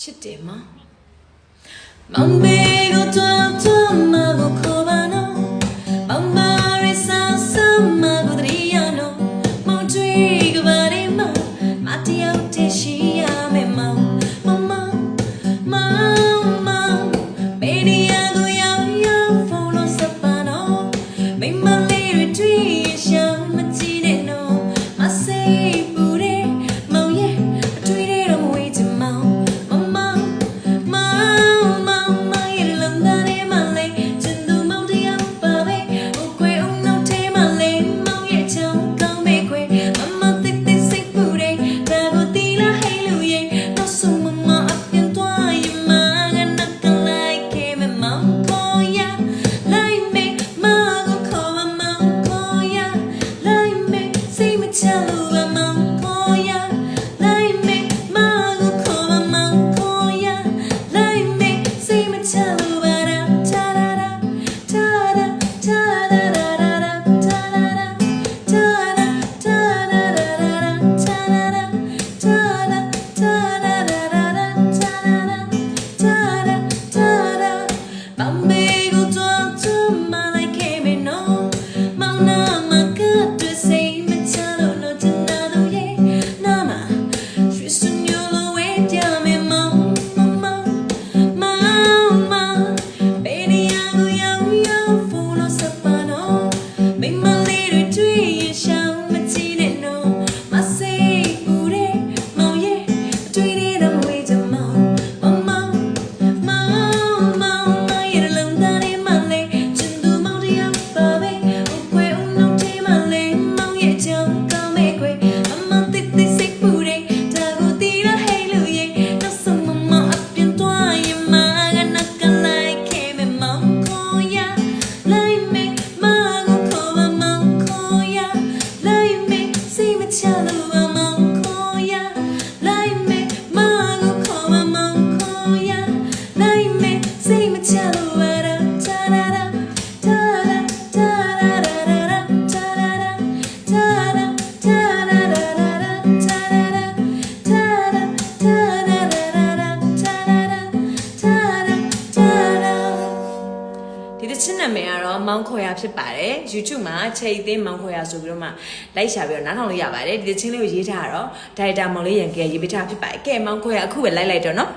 ချစ်တယ်မမောင်မေကိုတော့တော့မကိုခေါ်ပါနော်မောင်မာရီဆာဆာမကိုတရီယာနော်မောင်တွေးကပါရီမမတယောက်တည်းရှိရမယ်မောင်ဘယ်နေရာကိုရောက်ရောက်ဖုန်းလို့စပါနော်မိမလေးတွေတွေ့ရှောင်းမကြည့်နဲ့နော်မစိတ်ပူတယ်မောင်ရဲ့အတွေ့တွေတော့ဝေးချင်မောင်မောင်ခေါ်ရဖြစ်ပါတယ် YouTube မှာချိန်အင်းမောင်ခေါ်ရဆိုပြီးတော့မှလိုက်ရှာပြီးတော့နားထောင်လို့ရပါတယ်ဒီချင်းလေးကိုရေးထားတာတော့ဒါရိုက်တာမောင်လေးရန်ကရေးပေးထားဖြစ်ပါတယ်ကဲမောင်ခေါ်ရအခုပဲလိုက်တော့နော်